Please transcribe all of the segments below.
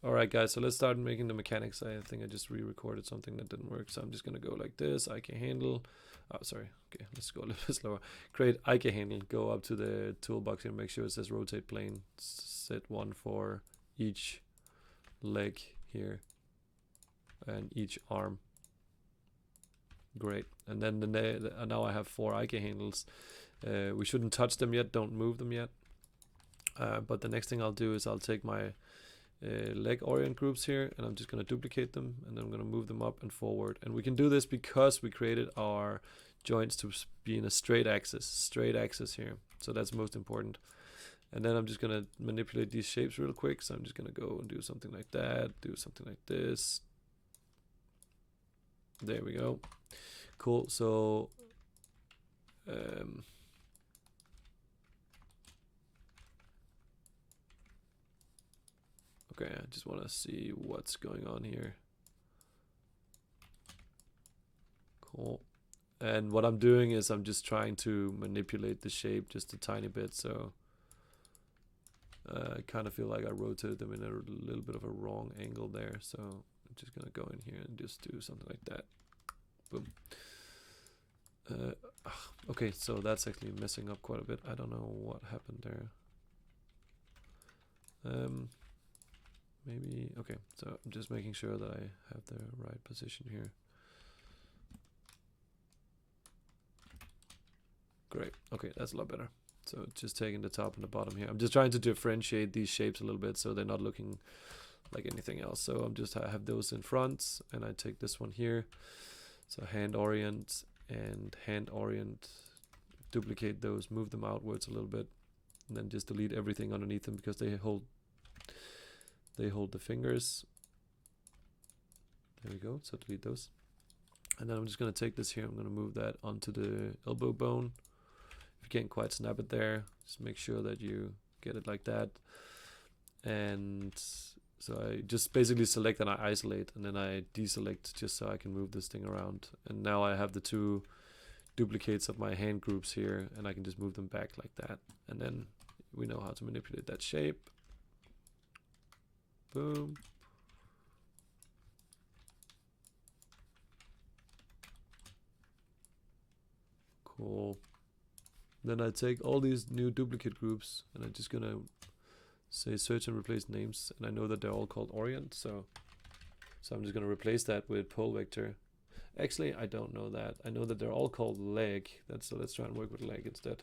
Alright guys, so let's start making the mechanics. I think I just re-recorded something that didn't work, so I'm just gonna go like this. IK handle. Oh, sorry. Okay, let's go a little bit slower. Create IK handle. Go up to the toolbox here, make sure it says rotate plane. Set one for each leg here and each arm. Great. And then now I have 4 IK handles. We shouldn't touch them yet. Don't move them yet. But the next thing I'll do is I'll take my leg orient groups here, and I'm just going to duplicate them, and then I'm going to move them up and forward. And we can do this because we created our joints to be in a straight axis here. So that's most important. And then I'm just going to manipulate these shapes real quick. So I'm just going to go and do something like that, do something like this. There we go. Cool. So okay, I just want to see what's going on here. Cool. And what I'm doing is I'm just trying to manipulate the shape just a tiny bit. So I kind of feel like I rotated them in a little bit of a wrong angle there. So I'm just going to go in here and just do something like that. Boom. Okay, so that's actually messing up quite a bit. I don't know what happened there. Maybe, okay, so I'm just making sure that I have the right position here. Great, okay, that's a lot better. So just taking the top and the bottom here. I'm just trying to differentiate these shapes a little bit so they're not looking like anything else. So I have those in front, and I take this one here. So hand orient and hand orient, duplicate those, move them outwards a little bit, and then just delete everything underneath them because they hold the fingers. There we go. So delete those. And then I'm just going to take this here. I'm going to move that onto the elbow bone. If you can't quite snap it there, just make sure that you get it like that. And so I just basically select and I isolate, and then I deselect just so I can move this thing around. And now I have the 2 duplicates of my hand groups here, and I can just move them back like that. And then we know how to manipulate that shape. Boom. Cool. Then I take all these new duplicate groups, and I'm just gonna say search and replace names, and I know that they're all called orient, so I'm just gonna replace that with pole vector. Actually, I don't know that. I know that they're all called leg. So let's try and work with leg instead.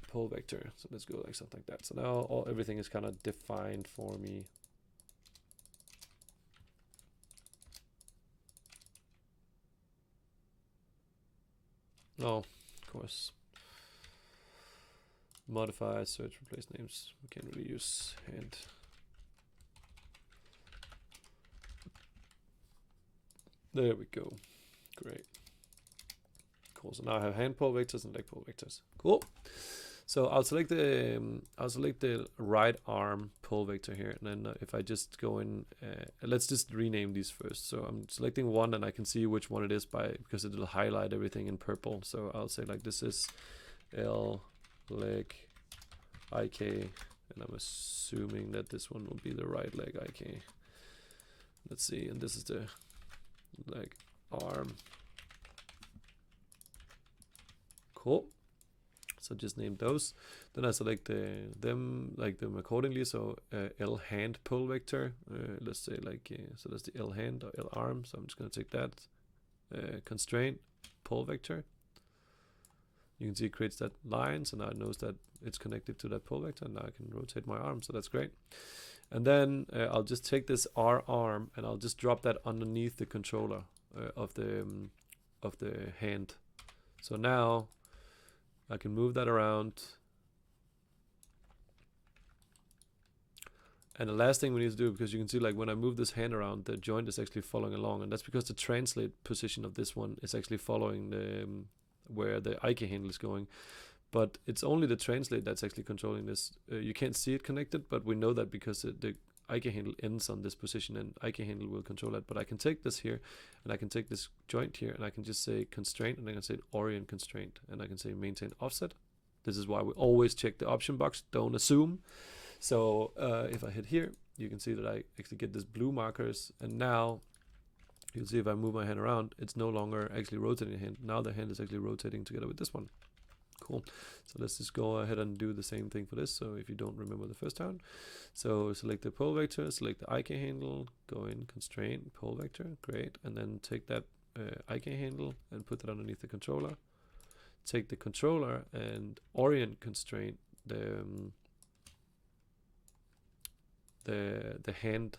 Pole vector. So let's go like something like that. So now everything is kind of defined for me. Oh, of course. Modify, search, replace names. We can't really use hand. There we go. Great. Cool. So now I have hand pole vectors and leg pole vectors. Cool. So I'll select the right arm pole vector here, and then if I just go in, let's just rename these first. So I'm selecting one, and I can see which one it is because it'll highlight everything in purple. So I'll say like this is L leg IK, and I'm assuming that this one will be the right leg IK. Let's see, and this is the leg arm. Cool. So just name those. Then I select them accordingly. So L hand pole vector. Let's say so that's the L hand or L arm. So I'm just going to take that. Constraint pole vector. You can see it creates that line. So now it knows that it's connected to that pole vector. And now I can rotate my arm. So that's great. And then I'll just take this R arm and I'll just drop that underneath the controller of the hand. So now I can move that around. And the last thing we need to do, because you can see like when I move this hand around, the joint is actually following along, and that's because the translate position of this one is actually following the where the IK handle is going. But it's only the translate that's actually controlling this. You can't see it connected, but we know that because the IK handle ends on this position, and IK handle will control that. But I can take this here, and I can take this joint here, and I can just say constraint, and I can say orient constraint, and I can say maintain offset. This is why we always check the option box. Don't assume. So if I hit here, you can see that I actually get this blue markers, and now you'll see if I move my hand around, it's no longer actually rotating the hand. Now the hand is actually rotating together with this one. Cool. So let's just go ahead and do the same thing for this. So if you don't remember the first time, so select the pole vector, select the IK handle, go in constraint, pole vector, great, and then take that IK handle and put it underneath the controller. Take the controller and orient constraint the hand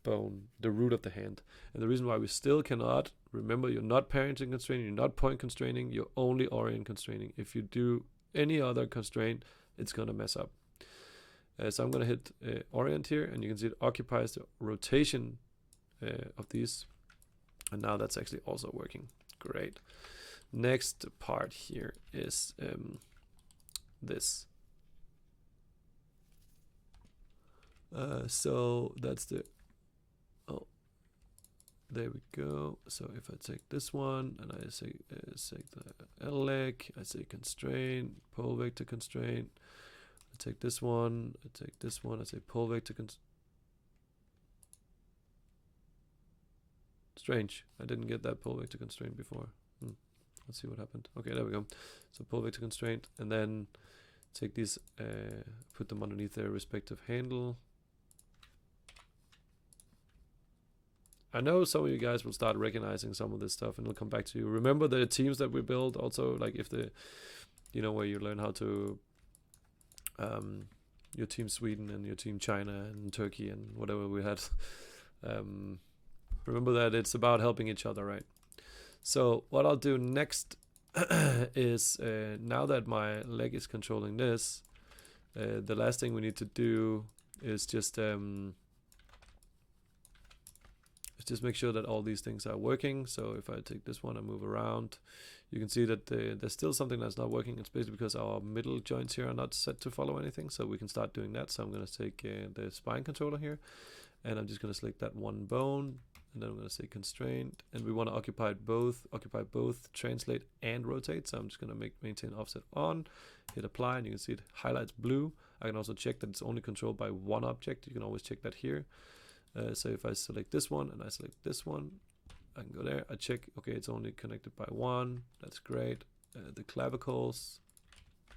bone, the root of the hand. And the reason why we still cannot, remember, you're not parenting constraining, you're not point constraining, you're only orient constraining. If you do any other constraint, it's gonna mess up. So I'm gonna hit orient here, and you can see it occupies the rotation of these, and now that's actually also working. Great. Next part here is this. So that's the, oh, there we go. So if I take this one and I say take the L leg, I say constraint, pole vector constraint. I take this one, I take this one, I say pole vector strange, I didn't get that pole vector constraint before. Let's see what happened. Okay, there we go. So pole vector constraint, and then take these, put them underneath their respective handle. I know some of you guys will start recognizing some of this stuff, and it'll come back to you. Remember the teams that we build also, like if the, you know, where you learn how to, your team Sweden and your team China and Turkey and whatever we had. Remember that it's about helping each other, right? So what I'll do next is, now that my leg is controlling this, the last thing we need to do is just make sure that all these things are working. So if I take this one and move around, you can see that there's still something that's not working. It's basically because our middle joints here are not set to follow anything. So we can start doing that. So I'm going to take the spine controller here, and I'm just going to select that one bone, and then I'm going to say constraint, and we want to occupy both translate and rotate. So I'm just going to maintain offset on, hit apply, and you can see it highlights blue. I can also check that it's only controlled by one object. You can always check that here. So if I select this one and I select this one, I can go there, I check, okay, it's only connected by one. That's great. The clavicles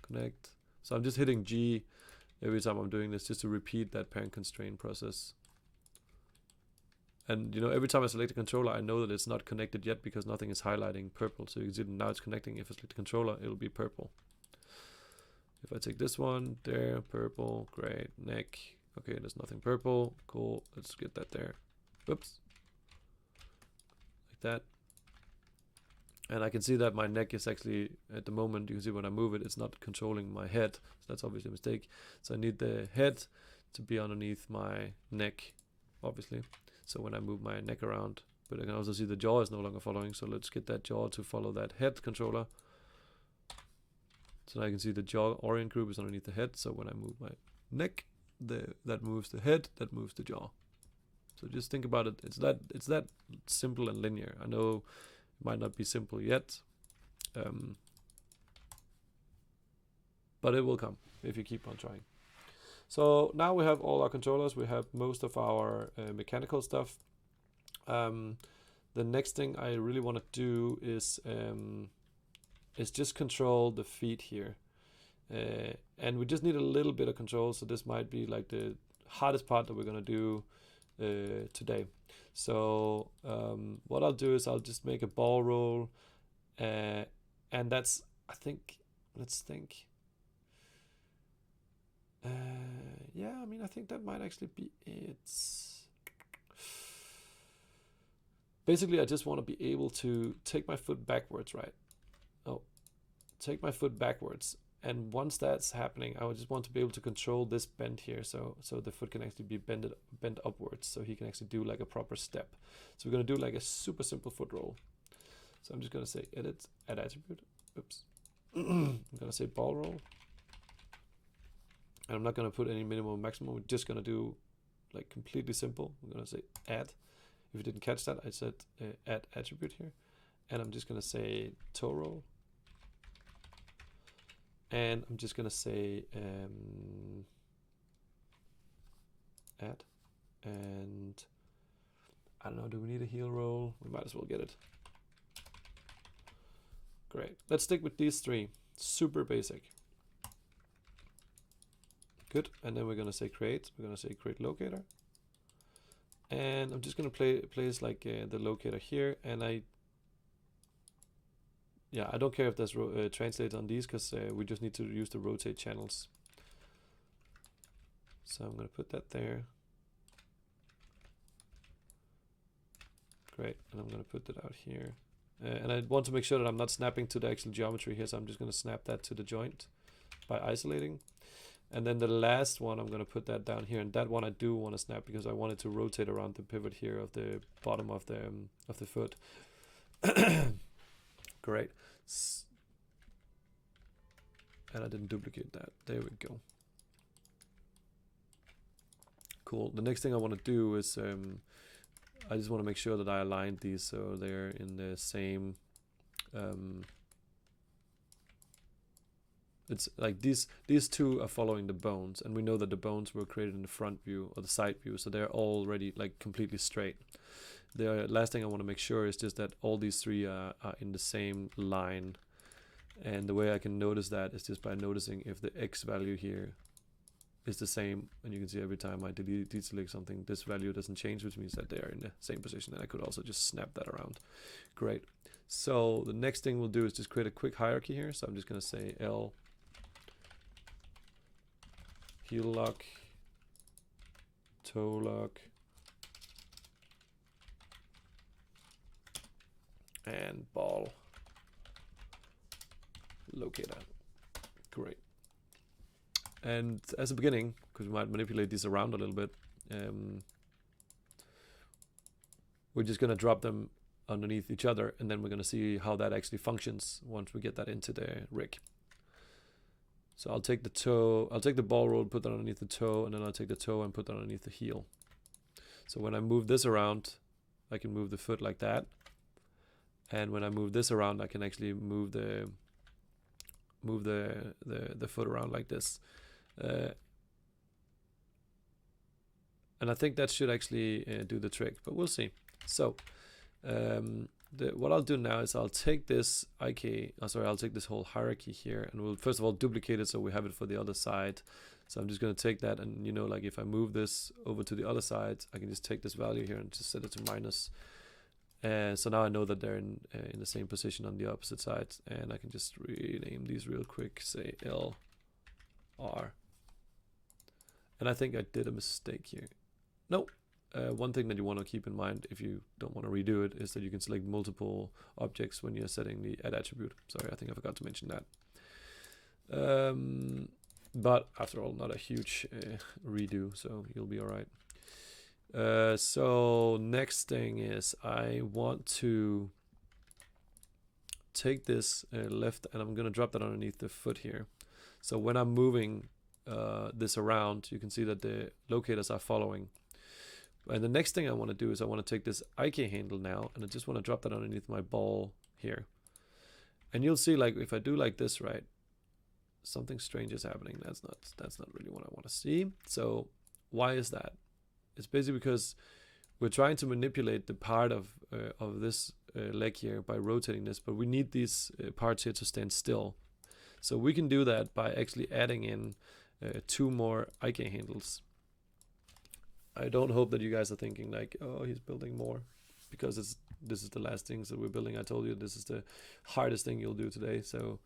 connect. So I'm just hitting G every time I'm doing this, just to repeat that parent constraint process. And you know, every time I select a controller, I know that it's not connected yet because nothing is highlighting purple. So you can see now it's connecting. If I select the controller, it'll be purple. If I take this one, there, purple, great, neck. Okay, there's nothing purple. Cool, let's get that there. Oops. Like that. And I can see that my neck is actually, at the moment, you can see when I move it, it's not controlling my head. So that's obviously a mistake. So I need the head to be underneath my neck, obviously. So when I move my neck around, but I can also see the jaw is no longer following. So let's get that jaw to follow that head controller. So now I can see the jaw orient group is underneath the head. So when I move my neck, that moves the head, that moves the jaw. So just think about it. It's that simple and linear. I know it might not be simple yet, but it will come if you keep on trying. So now we have all our controllers. We have most of our mechanical stuff. The next thing I really want to do is just control the feet here. And we just need a little bit of control, so this might be like the hardest part that we're going to do today. So what I'll do is I'll just make a ball roll, and that's, I think, let's think. Yeah, I mean, I think that might actually be it. Basically, I just want to be able to take my foot backwards, right? Oh, take my foot backwards. And once that's happening, I would just want to be able to control this bend here, so the foot can actually be bent upwards, so he can actually do like a proper step. So we're going to do like a super simple foot roll. So I'm just going to say edit, add attribute. Oops. I'm going to say ball roll. And I'm not going to put any minimum or maximum. We're just going to do like completely simple. I'm going to say add. If you didn't catch that, I said add attribute here. And I'm just going to say toe roll. And I'm just going to say add, and I don't know, do we need a heel roll? We might as well get it. Great. Let's stick with these three. Super basic. Good. And then we're going to say create. We're going to say create locator. And I'm just going to place like the locator here. And I don't care if that's translated on these, because we just need to use the rotate channels. So I'm going to put that there. Great. And I'm going to put that out here. And I want to make sure that I'm not snapping to the actual geometry here, so I'm just going to snap that to the joint by isolating. And then the last one, I'm going to put that down here, and that one I do want to snap because I want it to rotate around the pivot here of the bottom of the foot. Great. And I didn't duplicate that. There we go. Cool. The next thing I want to do is I just want to make sure that I aligned these so they're in the same. It's like these two are following the bones, and we know that the bones were created in the front view or the side view, so they're already like completely straight. The last thing I want to make sure is just that all these three are in the same line, and the way I can notice that is just by noticing if the X value here is the same, and you can see every time I deselect something, this value doesn't change, which means that they are in the same position, and I could also just snap that around. Great. So the next thing we'll do is just create a quick hierarchy here. So I'm just going to say L heel lock, toe lock, and ball locator. Great. And as a beginning, because we might manipulate these around a little bit, we're just going to drop them underneath each other, and then we're going to see how that actually functions once we get that into the rig. So I'll take the toe, I'll take the ball roll, put that underneath the toe, and then I'll take the toe and put that underneath the heel. So when I move this around, I can move the foot like that. And when I move this around, I can actually move the foot around like this. And I think that should actually do the trick, but we'll see. So what I'll do now is I'll take this I'll take this whole hierarchy here, and we'll first of all duplicate it so we have it for the other side. So I'm just going to take that, and like if I move this over to the other side, I can just take this value here and just set it to minus. So now I know that they're in the same position on the opposite side, and I can just rename these real quick, say L, R. And I think I did a mistake here. Nope. One thing that you want to keep in mind if you don't want to redo it is that you can select multiple objects when you're setting the add attribute. Sorry, I think I forgot to mention that. But after all, not a huge redo, so you'll be all right. So next thing is I want to take this left, and I'm going to drop that underneath the foot here. So when I'm moving this around, you can see that the locators are following. And the next thing I want to do is I want to take this IK handle now, and I just want to drop that underneath my ball here. And you'll see, like, if I do like this, right, something strange is happening. That's not really what I want to see. So why is that? It's basically because we're trying to manipulate the part of this leg here by rotating this, but we need these parts here to stand still. So we can do that by actually adding in 2 more IK handles. I don't hope that you guys are thinking like, oh, he's building more, because this is the last things that we're building. I told you this is the hardest thing you'll do today. So,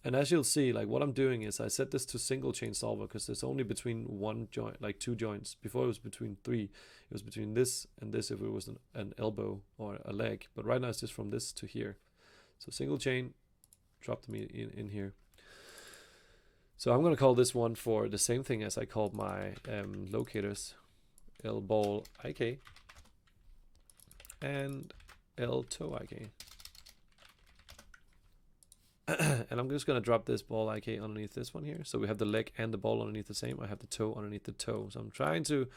and as you'll see, like what I'm doing is I set this to single chain solver because it's only between one joint, like 2 joints. Before it was between 3. It was between this and this if it was an elbow or a leg. But right now it's just from this to here. So single chain, drop them in here. So I'm going to call this one for the same thing as I called my locators, L ball IK and L toe IK. And I'm just going to drop this ball IK underneath this one here. So we have the leg and the ball underneath the same. I have the toe underneath the toe. So I'm trying to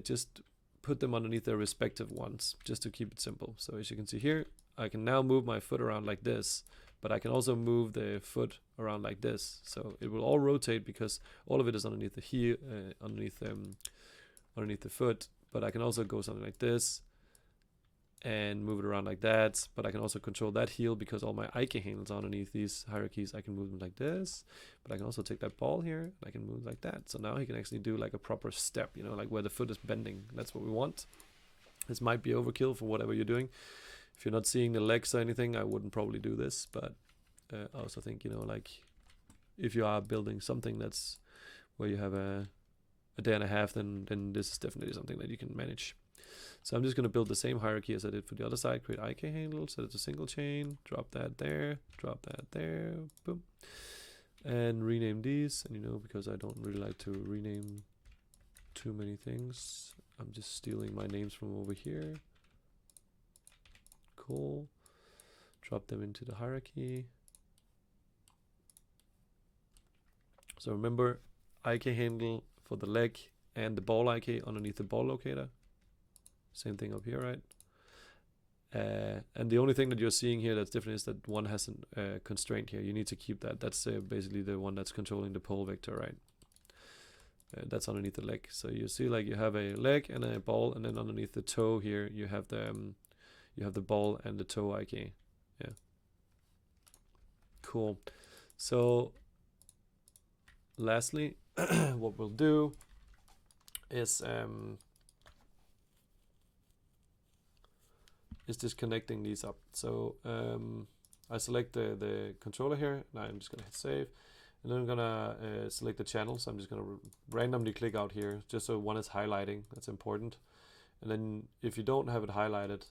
just put them underneath their respective ones, just to keep it simple. So as you can see here, I can now move my foot around like this, but I can also move the foot around like this, so it will all rotate because all of it is underneath the heel, underneath the foot. But I can also go something like this and move it around like that. But I can also control that heel because all my IK handles are underneath these hierarchies. I can move them like this, but I can also take that ball here and I can move like that. So now he can actually do like a proper step, you know, like where the foot is bending. That's what we want. This might be overkill for whatever you're doing. If you're not seeing the legs or anything, I wouldn't probably do this. But I also think, you know, like if you are building something that's where you have a day and a half, then this is definitely something that you can manage. So I'm just going to build the same hierarchy as I did for the other side. Create IK handle, set it to single chain, drop that there, boom. And rename these. And you know, because I don't really like to rename too many things, I'm just stealing my names from over here. Cool. Drop them into the hierarchy. So remember, IK handle for the leg and the ball IK underneath the ball locator. Same thing up here, right? And the only thing that you're seeing here that's different is that one has a constraint here. You need to keep that. That's basically the one that's controlling the pole vector, right? That's underneath the leg. So you see, like you have a leg and a ball, and then underneath the toe here you have the ball and the toe IK. Yeah. Cool. So lastly, what we'll do is just connecting these up. So I select the controller here. Now I'm just gonna hit save, and then I'm gonna select the channel. So I'm just gonna randomly click out here, just so one is highlighting. That's important. And then if you don't have it highlighted,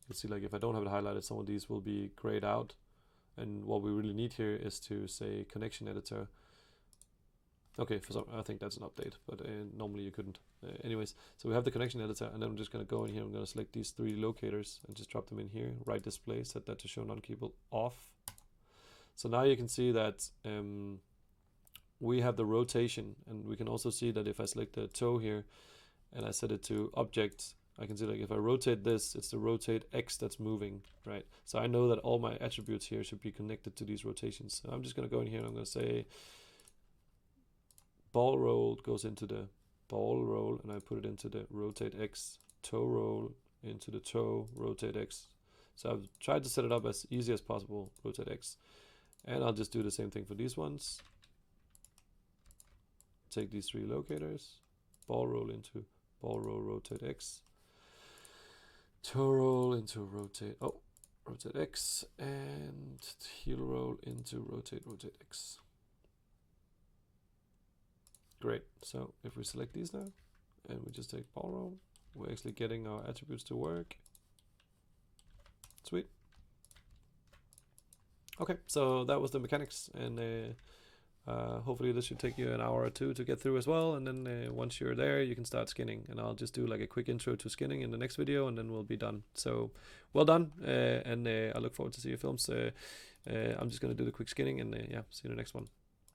you'll see like if I don't have it highlighted, some of these will be grayed out. And what we really need here is to say connection editor. Okay, for some, I think that's an update, but normally you couldn't. Anyways, so we have the connection editor, and then I'm just going to go in here. I'm going to select these 3 locators and just drop them in here. Right display, set that to show non-keepable off. So now you can see that we have the rotation, and we can also see that if I select the toe here and I set it to object, I can see like if I rotate this, it's the rotate X that's moving, right? So I know that all my attributes here should be connected to these rotations. So I'm just going to go in here and I'm going to say ball roll goes into the ball roll, and I put it into the rotate X, toe roll into the toe, rotate X. So I've tried to set it up as easy as possible, rotate X. And I'll just do the same thing for these ones. Take these 3 locators, ball roll into ball roll, rotate X, toe roll into rotate, rotate X, and heel roll into rotate X. Great. So if we select these now and we just take ball roll, we're actually getting our attributes to work. Sweet. Okay, so that was the mechanics, and hopefully this should take you an hour or 2 to get through as well. And then once you're there, you can start skinning, and I'll just do like a quick intro to skinning in the next video, and then we'll be done. So well done, and I look forward to see your films. I'm just going to do the quick skinning, and yeah, see you in the next one.